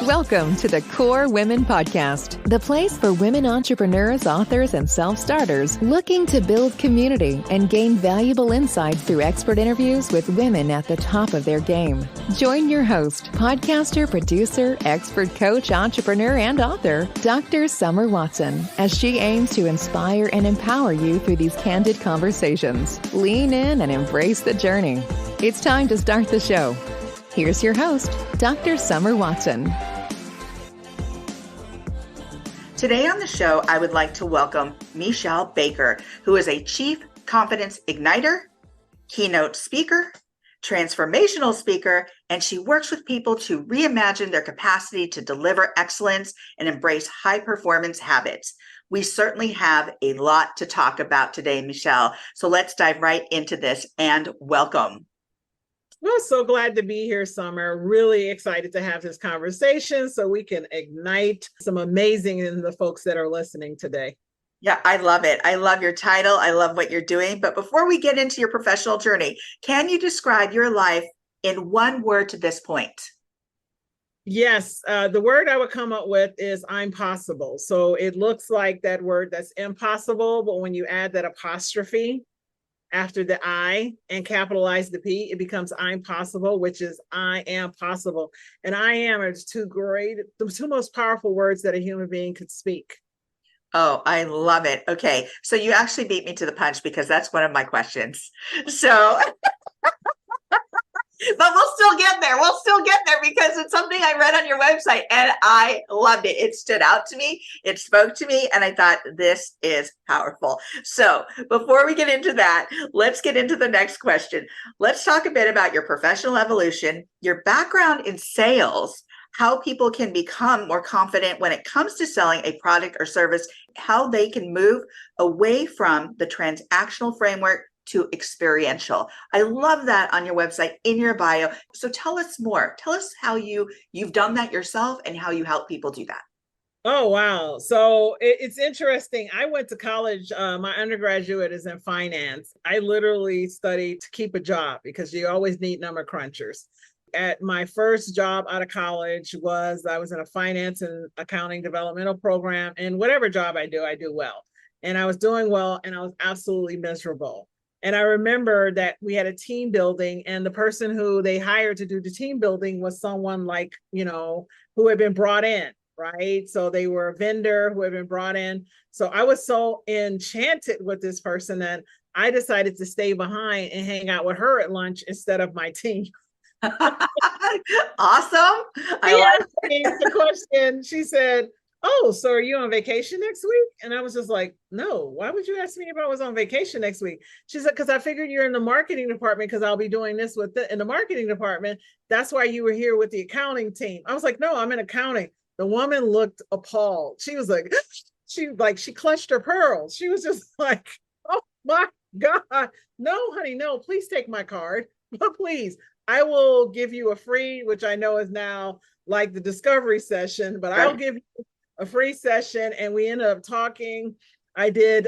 Welcome to the Core Women Podcast, the place for women entrepreneurs, authors, and self-starters looking to build community and gain valuable insights through expert interviews with women at the top of their game. Join your host, podcaster, producer, expert coach, entrepreneur, and author, Dr. Summer Watson, as she aims to inspire and empower you through these candid conversations. Lean in and embrace the journey. It's time to start the show. Here's your host, Dr. Summer Watson. Today on the show, I would like to welcome Meshell Baker, who is a Chief Confidence Ignitor, Keynote Speaker, Transformational Speaker, and she works with people to reimagine their capacity to deliver excellence and embrace high-performance habits. We certainly have a lot to talk about today, Meshell. So let's dive right into this and welcome. Well, so glad to be here, Summer. Really excited to have this conversation so we can ignite some amazing in the folks that are listening today. Yeah, I love it. I love your title. I love what you're doing. But before we get into your professional journey, can you describe your life in one word to this point? Yes, the word I would come up with is I'm possible. So it looks like that word that's impossible, but when you add that apostrophe after the I and capitalize the P, it becomes I'm possible, which is I am possible. And I am are the two most powerful words that a human being could speak. Oh, I love it. Okay. So you actually beat me to the punch because that's one of my questions. So, but we'll still get there. We'll still get there because it's something I read on your website and I loved it. It stood out to me. It spoke to me. And I thought this is powerful. So before we get into that, let's get into the next question. Let's talk a bit about your professional evolution, your background in sales, how people can become more confident when it comes to selling a product or service, how they can move away from the transactional framework to experiential. I love that on your website, in your bio. So tell us more. Tell us how you've done that yourself and how you help people do that. Oh, wow. So it's interesting. I went to college. My undergraduate is in finance. I literally studied to keep a job because you always need number crunchers. At my first job out of college I was in a finance and accounting developmental program, and whatever job I do well. And I was doing well and I was absolutely miserable. And I remember that we had a team building and the person who they hired to do the team building was someone like, who had been brought in, right? So they were a vendor who had been brought in. So I was so enchanted with this person that I decided to stay behind and hang out with her at lunch instead of my team. Awesome. I like the question. She said, "Oh, so are you on vacation next week?" And I was just like, "No, why would you ask me if I was on vacation next week?" She said, "Because I figured you're in the marketing department because I'll be doing this in the marketing department. That's why you were here with the accounting team." I was like, "No, I'm in accounting." The woman looked appalled. She was like, she clutched her pearls. She was just like, "Oh my God, no, honey, no, please take my card, but please. I will give you a free," which I know is now like the discovery session, but I'll give you a free session. And we ended up talking. I did,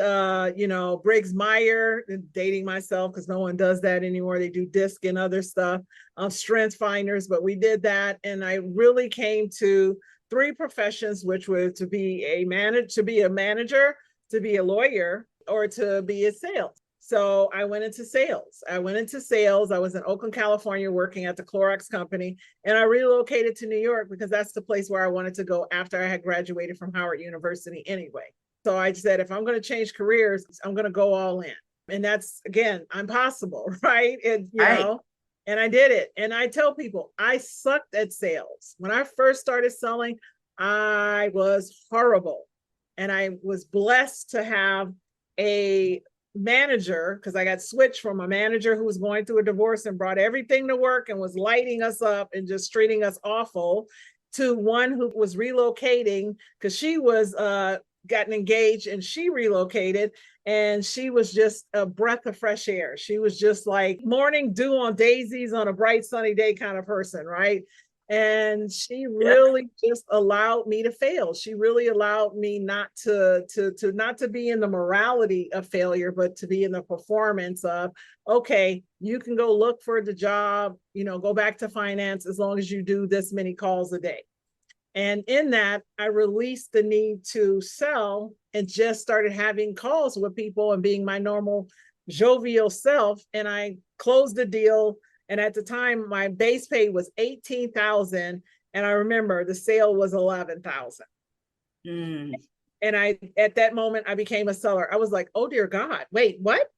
Briggs Meyer, dating myself because no one does that anymore. They do DISC and other stuff, strength finders, but we did that. And I really came to three professions, which were to be a manager, to be a lawyer, or to be in sales. So I went into sales. I was in Oakland, California, working at the Clorox company. And I relocated to New York because that's the place where I wanted to go after I had graduated from Howard University anyway. So I said, if I'm going to change careers, I'm going to go all in. And that's, again, I'm possible, right? And, and I did it. And I tell people, I sucked at sales. When I first started selling, I was horrible. And I was blessed to have a manager, because I got switched from a manager who was going through a divorce and brought everything to work and was lighting us up and just treating us awful, to one who was relocating because she was gotten engaged and she relocated, and she was just a breath of fresh air. She was just like morning dew on daisies on a bright sunny day kind of person, right? And she really just allowed me to fail. She really allowed me not to be in the morality of failure, but to be in the performance of, okay, you can go look for the job, go back to finance as long as you do this many calls a day. And in that, I released the need to sell and just started having calls with people and being my normal jovial self. And I closed the deal. And at the time, my base pay was $18,000. And I remember the sale was $11,000. Mm. And at that moment, I became a seller. I was like, oh, dear God, wait, what?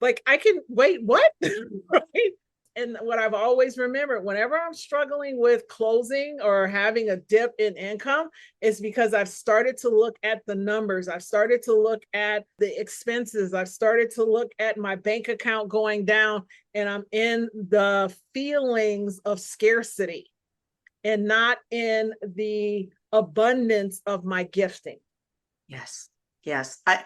Like, I can wait, what? Right? And what I've always remembered, whenever I'm struggling with closing or having a dip in income, is because I've started to look at the numbers. I've started to look at the expenses. I've started to look at my bank account going down, and I'm in the feelings of scarcity and not in the abundance of my gifting. Yes. Yes. I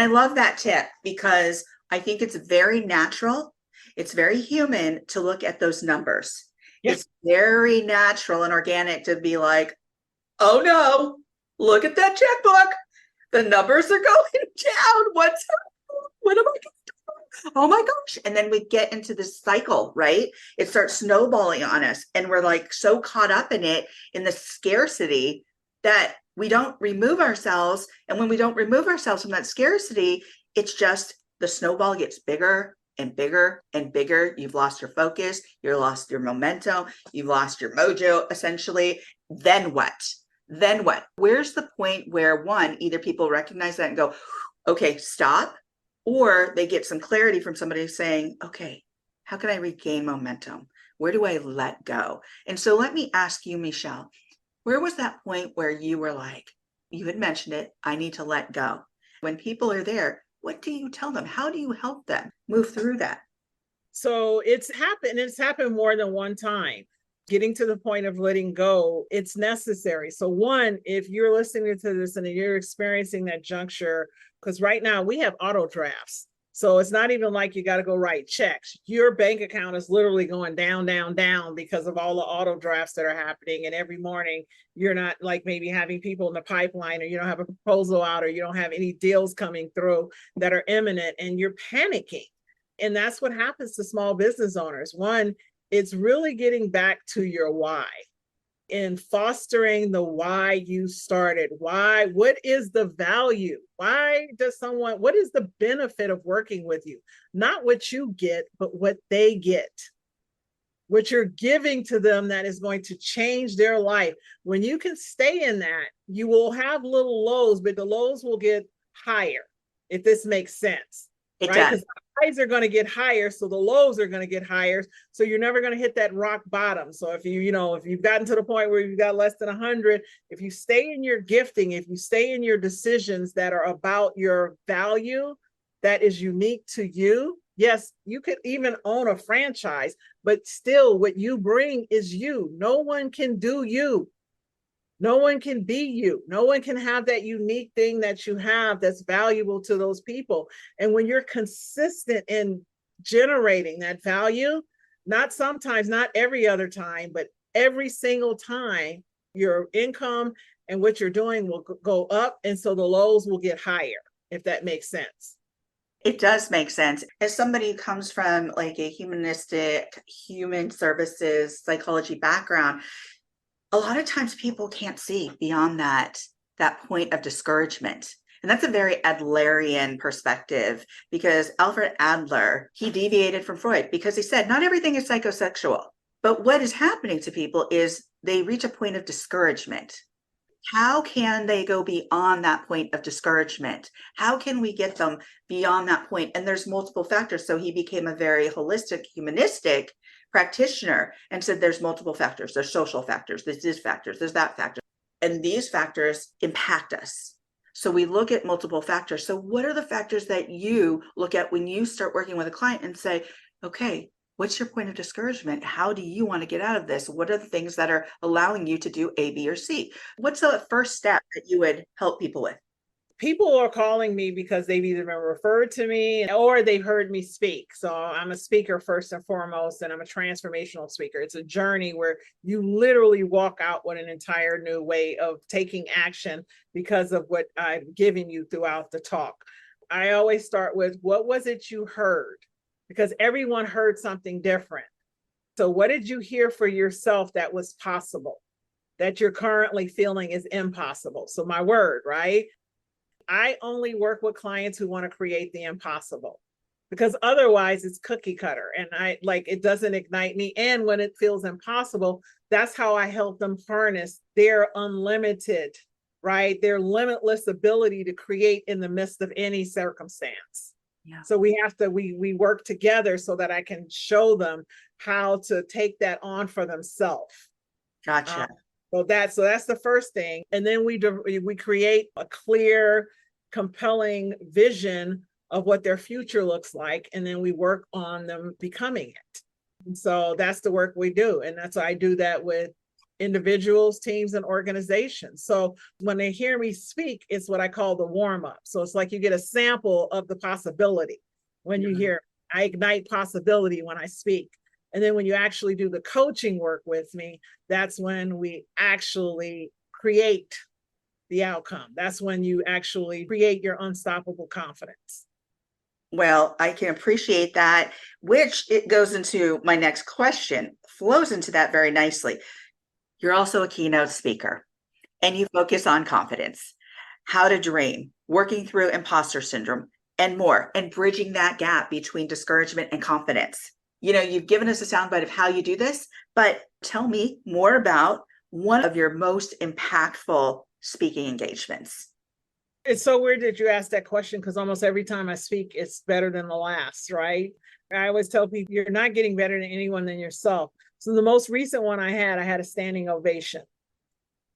love that tip because I think it's very natural. It's very human to look at those numbers. Yes. It's very natural and organic to be like, oh no, look at that checkbook. The numbers are going down. What am I going to do? Oh my gosh. And then we get into this cycle, right? It starts snowballing on us. And we're like so caught up in it, in the scarcity, that we don't remove ourselves. And when we don't remove ourselves from that scarcity, it's just the snowball gets bigger and bigger and bigger. You've lost your focus, you've lost your momentum, you've lost your mojo, essentially. Then what? Then what? Where's the point where one, either people recognize that and go, okay, stop, or they get some clarity from somebody saying, okay, how can I regain momentum? Where do I let go? And so let me ask you, Meshell, where was that point where you were like, you had mentioned it, I need to let go? When people are there, what do you tell them? How do you help them move through that? So it's happened more than one time. Getting to the point of letting go, it's necessary. So one, if you're listening to this and you're experiencing that juncture, because right now we have auto drafts. So it's not even like you got to go write checks. Your bank account is literally going down, down, down because of all the auto drafts that are happening. And every morning you're not like maybe having people in the pipeline, or you don't have a proposal out, or you don't have any deals coming through that are imminent, and you're panicking. And that's what happens to small business owners. One, it's really getting back to your why and fostering the why you started. Why? What is the value? What is the benefit of working with you? Not what you get, but what they get. What you're giving to them that is going to change their life. When you can stay in that, you will have little lows, but the lows will get higher, if this makes sense. It right? does. Because the highs are going to get higher, so the lows are going to get higher. So you're never going to hit that rock bottom. So if you've gotten to the point where you've got less than 100, if you stay in your gifting, if you stay in your decisions that are about your value, that is unique to you. Yes, you could even own a franchise, but still what you bring is you. No one can do you. No one can be you. No one can have that unique thing that you have that's valuable to those people. And when you're consistent in generating that value, not sometimes, not every other time, but every single time, your income and what you're doing will go up. And so the lows will get higher, if that makes sense. It does make sense. As somebody who comes from like a humanistic, human services, psychology background, a lot of times people can't see beyond that point of discouragement. And that's a very Adlerian perspective, because Alfred Adler, he deviated from Freud because he said, not everything is psychosexual. But what is happening to people is they reach a point of discouragement. How can they go beyond that point of discouragement? How can we get them beyond that point? And there's multiple factors. So he became a very holistic, humanistic practitioner and said there's multiple factors. There's social factors, there's this factors, there's that factor. And these factors impact us. So we look at multiple factors. So what are the factors that you look at when you start working with a client and say, okay, what's your point of discouragement? How do you want to get out of this? What are the things that are allowing you to do A, B, or C? What's the first step that you would help people with? People are calling me because they've either been referred to me or they've heard me speak. So I'm a speaker first and foremost, and I'm a transformational speaker. It's a journey where you literally walk out with an entire new way of taking action because of what I've given you throughout the talk. I always start with, what was it you heard? Because everyone heard something different. So what did you hear for yourself that was possible? that you're currently feeling is impossible. So my word, right? I only work with clients who want to create the impossible, because otherwise it's cookie cutter and it doesn't ignite me. And when it feels impossible, that's how I help them harness their unlimited, right? Their limitless ability to create in the midst of any circumstance. Yeah. So we work together so that I can show them how to take that on for themselves. Gotcha. So that's the first thing. And then we create a clear, compelling vision of what their future looks like. And then we work on them becoming it. And so that's the work we do. And that's why I do that with individuals, teams, and organizations. So when they hear me speak, it's what I call the warm up. So it's like you get a sample of the possibility when you hear, I ignite possibility when I speak. And then when you actually do the coaching work with me, that's when we actually create the outcome. That's when you actually create your unstoppable confidence. Well, I can appreciate that, which it goes into my next question, flows into that very nicely. You're also a keynote speaker and you focus on confidence, how to dream, working through imposter syndrome, and more, and bridging that gap between discouragement and confidence. You've given us a soundbite of how you do this, but tell me more about one of your most impactful speaking engagements. It's so weird that you asked that question, because almost every time I speak, it's better than the last, right? I always tell people you're not getting better than anyone than yourself. So the most recent one I had a standing ovation.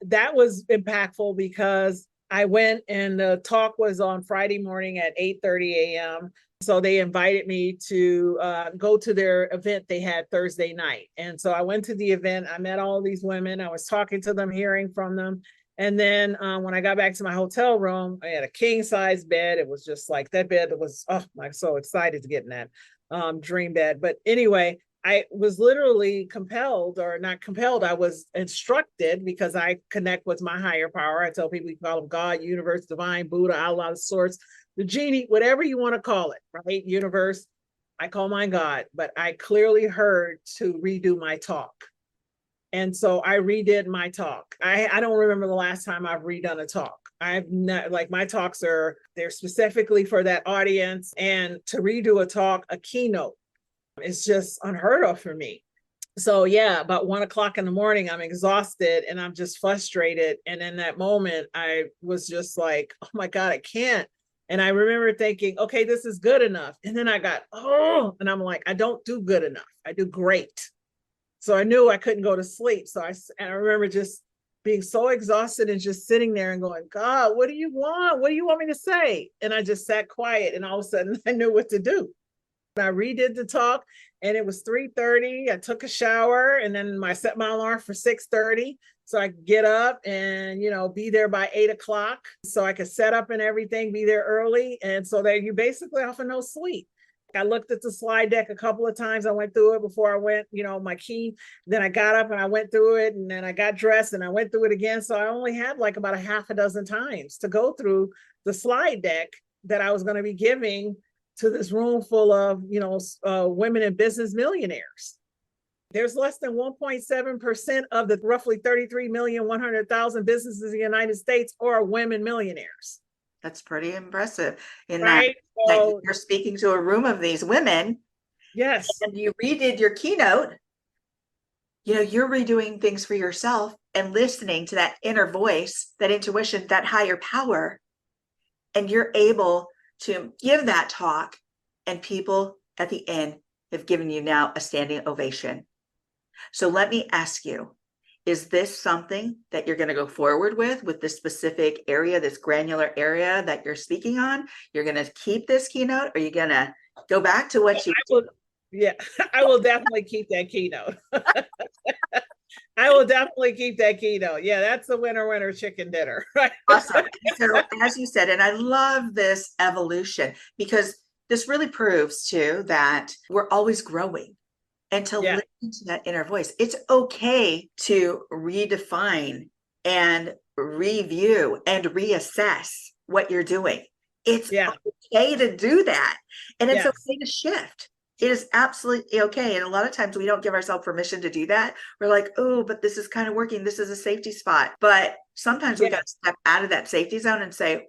That was impactful because I went and the talk was on Friday morning at 8:30 a.m. So they invited me to go to their event they had Thursday night. And so I went to the event. I met all these women. I was talking to them, hearing from them. And then when I got back to my hotel room, I had a king size bed. It was just like that bed that was, I'm so excited to get in that dream bed. But anyway, I was literally compelled, or not compelled, I was instructed, because I connect with my higher power. I tell people you call them God, universe, divine, Buddha, Allah, the source, the genie, whatever you want to call it, right? Universe, I call mine God, but I clearly heard to redo my talk. And so I redid my talk. I don't remember the last time I've redone a talk. I've not, my talks they're specifically for that audience, and to redo a talk, a keynote, it's just unheard of for me. So yeah, about 1 o'clock in the morning, I'm exhausted and I'm just frustrated. And in that moment, I was just like, oh my God, I can't. And I remember thinking, okay, this is good enough. And then I got, and I'm like, I don't do good enough. I do great. So I knew I couldn't go to sleep. So I remember just being so exhausted and just sitting there and going, God, what do you want? What do you want me to say? And I just sat quiet, and all of a sudden I knew what to do. I redid the talk, and it was 3:30. I took a shower, and then I set my alarm for 6:30 so I could get up and, be there by 8 o'clock. So I could set up and everything, be there early. And so that you basically offer no sleep. I looked at the slide deck a couple of times. I went through it before I went, my key. Then I got up and I went through it, and then I got dressed and I went through it again. So I only had about a half a dozen times to go through the slide deck that I was going to be giving to this room full of, women in business millionaires. There's less than 1.7% of the roughly 33,100,000 businesses in the United States are women millionaires. That's pretty impressive in right? that you're speaking to a room of these women. Yes. And you redid your keynote. You're redoing things for yourself and listening to that inner voice, that intuition, that higher power. And you're able to give that talk, and people at the end have given you now a standing ovation. So let me ask you, is this something that you're going to go forward with this specific area, this granular area that you're speaking on? You're going to keep this keynote, or are you going to go back to what you did? Yeah, I will definitely keep that keynote. I will definitely keep that keynote. Yeah, that's the winner chicken dinner, right? Awesome. So as you said, and I love this evolution, because this really proves too that we're always growing, and to listen to that inner voice. It's okay to redefine and review and reassess what you're doing. It's okay to do that. And it's okay to shift. It is absolutely okay. And a lot of times we don't give ourselves permission to do that. We're like, oh, but this is kind of working. This is a safety spot. But sometimes we got to step out of that safety zone and say,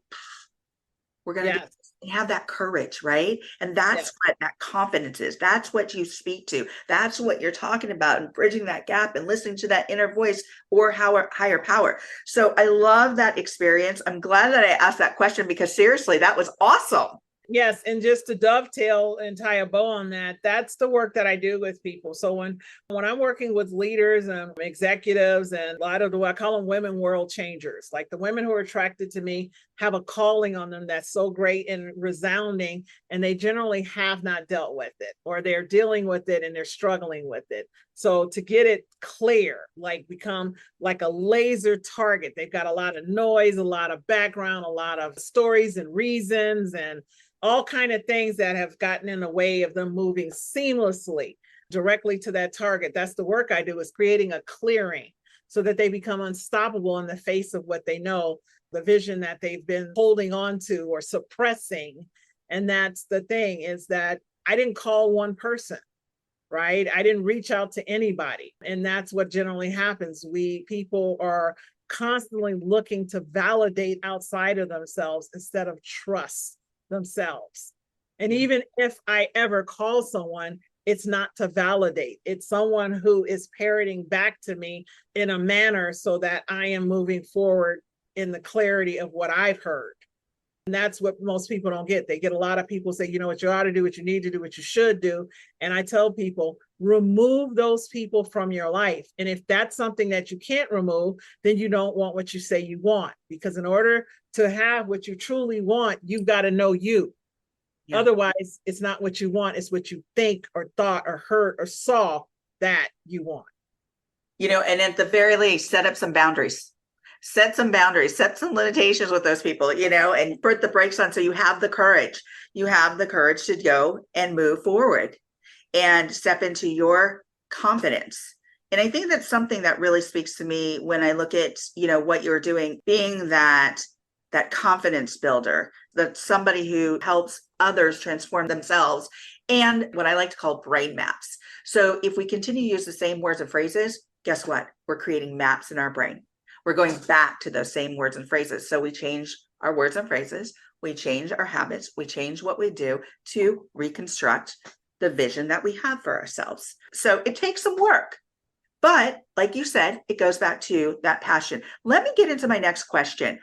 we're going to do this, and have that courage, right? And that's what that confidence is. That's what you speak to. That's what you're talking about, and bridging that gap and listening to that inner voice or higher power. So I love that experience. I'm glad that I asked that question, because seriously, that was awesome. Yes. And just to dovetail and tie a bow on that, that's the work that I do with people. So when I'm working with leaders and executives, and a lot of I call them women world changers, like the women who are attracted to me have a calling on them that's so great and resounding, and they generally have not dealt with it, or they're dealing with it and they're struggling with it. So to get it clear, like become like a laser target, they've got a lot of noise, a lot of background, a lot of stories and reasons, and all kind of things that have gotten in the way of them moving seamlessly directly to that target. That's the work I do, is creating a clearing so that they become unstoppable in the face of what they know, the vision that they've been holding on to or suppressing. And that's the thing, is that I didn't call one person, right? I didn't reach out to anybody. And that's what generally happens. People are constantly looking to validate outside of themselves instead of trust themselves. And even if I ever call someone, it's not to validate. It's someone who is parroting back to me in a manner so that I am moving forward in the clarity of what I've heard. And that's what most people don't get. They get a lot of people say, you know what you ought to do, what you need to do, what you should do. And I tell people, remove those people from your life. And if that's something that you can't remove, then you don't want what you say you want. Because in order to have what you truly want, you've got to know you. Yeah. Otherwise, it's not what you want. It's what you think or thought or heard or saw that you want. You know, and at the very least, set some boundaries, set some limitations with those people, you know, and put the brakes on. So you have the courage to go and move forward and step into your confidence. And I think that's something that really speaks to me when I look at, you know, what you're doing, being that confidence builder, that somebody who helps others transform themselves, and what I like to call brain maps. So if we continue to use the same words and phrases, guess what? We're creating maps in our brain. We're going back to those same words and phrases. So we change our words and phrases, we change our habits, we change what we do to reconstruct the vision that we have for ourselves. So it takes some work. But like you said, it goes back to that passion. Let me get into my next question.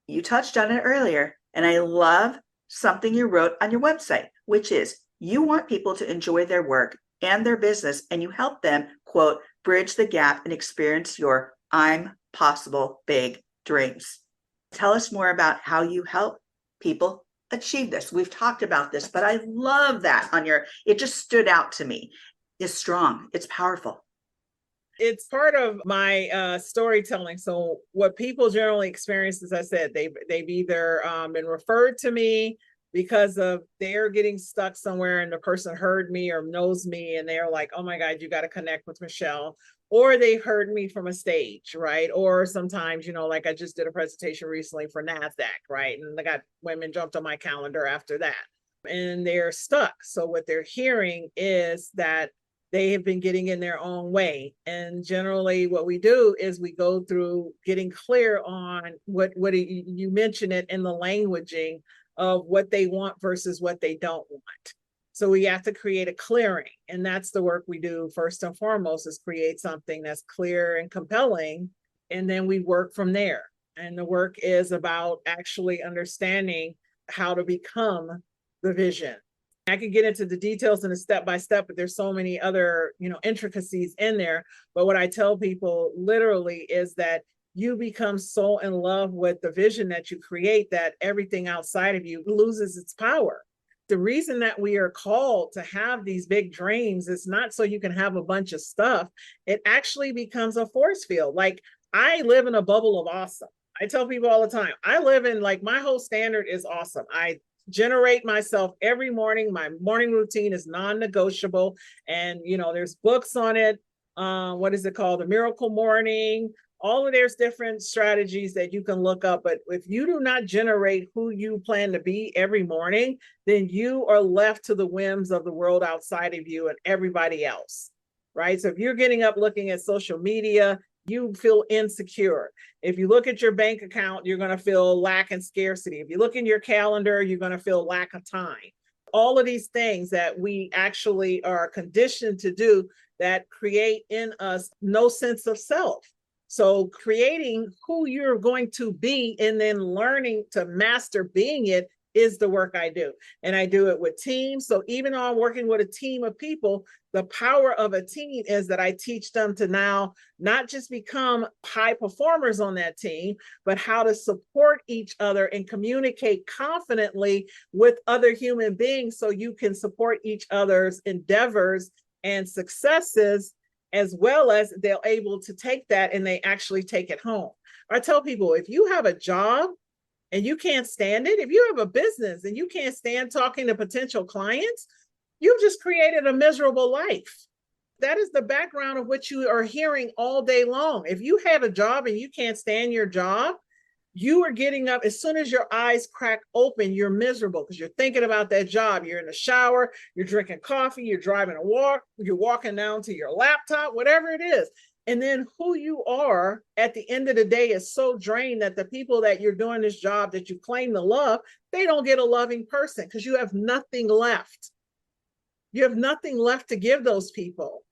You touched on it earlier, and I love something you wrote on your website, which is you want people to enjoy their work and their business, and you help them, quote, bridge the gap and experience your I'm possible big dreams. Tell us more about how you help people achieve this. We've talked about this, but I love that it just stood out to me. It's strong. It's powerful. It's part of my storytelling. So what people generally experience, as I said, they've either been referred to me because of they're getting stuck somewhere and the person heard me or knows me and they're like, oh my God, you got to connect with Meshell. Or they heard me from a stage, right? Or sometimes, you know, like I just did a presentation recently for NASDAQ, right? And I got women jumped on my calendar after that and they're stuck. So what they're hearing is that they have been getting in their own way. And generally what we do is we go through getting clear on what you mentioned it in the languaging of what they want versus what they don't want. So we have to create a clearing. And that's the work we do first and foremost, is create something that's clear and compelling. And then we work from there. And the work is about actually understanding how to become the vision. I could get into the details in a step-by-step, but there's so many other, you know, intricacies in there. But what I tell people literally is that you become so in love with the vision that you create that everything outside of you loses its power. The reason that we are called to have these big dreams is not so you can have a bunch of stuff. It actually becomes a force field. Like, I live in a bubble of awesome. I tell people all the time, I live in, like, my whole standard is awesome. I generate myself every morning. My morning routine is non-negotiable. And, you know, there's books on it. What is it called? The Miracle Morning. There's different strategies that you can look up, but if you do not generate who you plan to be every morning, then you are left to the whims of the world outside of you and everybody else, right? So if you're getting up looking at social media, you feel insecure. If you look at your bank account, you're going to feel lack and scarcity. If you look in your calendar, you're going to feel lack of time. All of these things that we actually are conditioned to do that create in us no sense of self. So creating who you're going to be and then learning to master being it is the work I do. And I do it with teams. So even though I'm working with a team of people, the power of a team is that I teach them to now not just become high performers on that team, but how to support each other and communicate confidently with other human beings so you can support each other's endeavors and successes, as well as they're able to take that and they actually take it home. I tell people, if you have a job and you can't stand it, if you have a business and you can't stand talking to potential clients, you've just created a miserable life. That is the background of what you are hearing all day long. If you have a job and you can't stand your job, you are getting up, as soon as your eyes crack open, you're miserable because you're thinking about that job. You're in the shower, you're drinking coffee, you're driving a walk, you're walking down to your laptop, whatever it is. And then who you are at the end of the day is so drained that the people that you're doing this job that you claim to love, they don't get a loving person because you have nothing left. You have nothing left to give those people.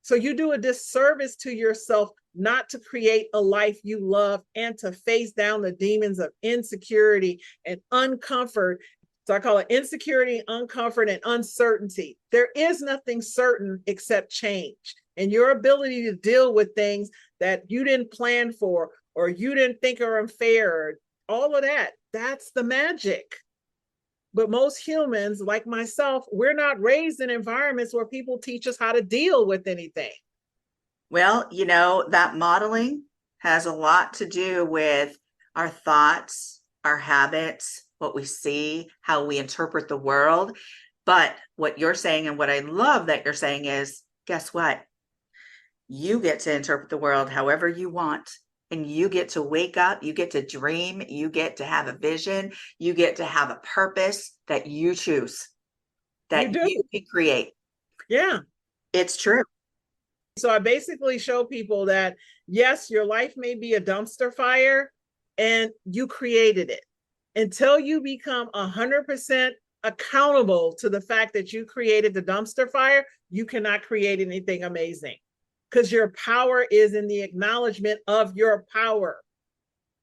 So you do a disservice to yourself not to create a life you love and to face down the demons of insecurity and uncomfort. So I call it insecurity, uncomfort, and uncertainty. There is nothing certain except change. And your ability to deal with things that you didn't plan for or you didn't think are unfair, all of that, that's the magic. But most humans, like myself, we're not raised in environments where people teach us how to deal with anything. Well, you know, that modeling has a lot to do with our thoughts, our habits, what we see, how we interpret the world. But what you're saying, and what I love that you're saying is, guess what? You get to interpret the world however you want. And you get to wake up, you get to dream, you get to have a vision, you get to have a purpose that you choose, that you can create. Yeah. It's true. So I basically show people that, yes, your life may be a dumpster fire and you created it. Until you become 100% accountable to the fact that you created the dumpster fire, you cannot create anything amazing. Because your power is in the acknowledgement of your power.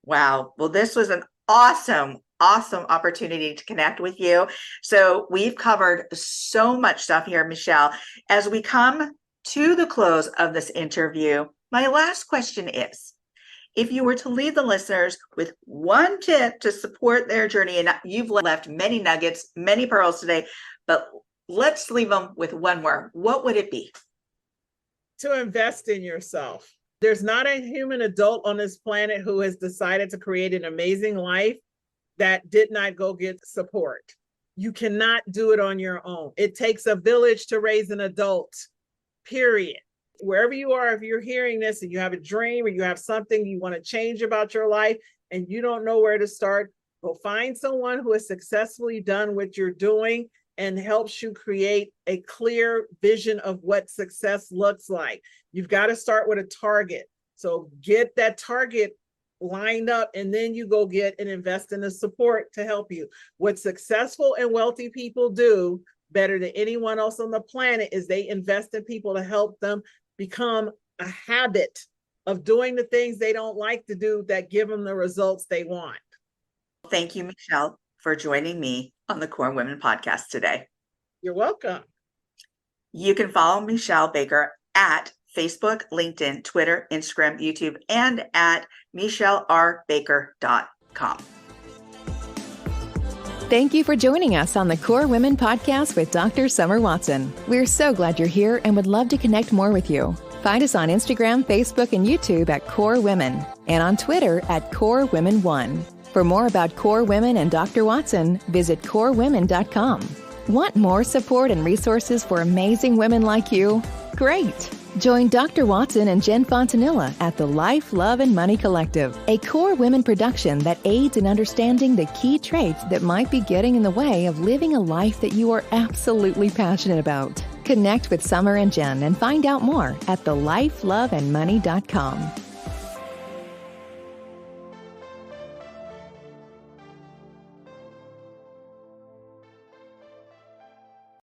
Wow. Well, this was an awesome opportunity to connect with you. So we've covered so much stuff here, Meshell. As we come to the close of this interview, my last question is, if you were to leave the listeners with one tip to support their journey, and you've left many nuggets, many pearls today, but let's leave them with one more, what would it be? To invest in yourself. There's not a human adult on this planet who has decided to create an amazing life that did not go get support. You cannot do it on your own. It takes a village to raise an adult, period. Wherever you are, if you're hearing this and you have a dream or you have something you want to change about your life and you don't know where to start, go find someone who has successfully done what you're doing and helps you create a clear vision of what success looks like. You've got to start with a target. So get that target lined up and then you go get and invest in the support to help you. What successful and wealthy people do better than anyone else on the planet is they invest in people to help them become a habit of doing the things they don't like to do that give them the results they want. Thank you, Meshell, for joining me on the Core Women podcast today. You're welcome. You can follow Meshell Baker at Facebook, LinkedIn, Twitter, Instagram, YouTube, and at meshellrbaker.com. Thank you for joining us on the Core Women podcast with Dr. Summer Watson. We're so glad you're here and would love to connect more with you. Find us on Instagram, Facebook, and YouTube at Core Women, and on Twitter at Core Women 1. For more about Core Women and Dr. Watson, visit corewomen.com. Want more support and resources for amazing women like you? Great! Join Dr. Watson and Jen Fontanilla at the Life, Love, and Money Collective, a core women production that aids in understanding the key traits that might be getting in the way of living a life that you are absolutely passionate about. Connect with Summer and Jen and find out more at thelifeloveandmoney.com.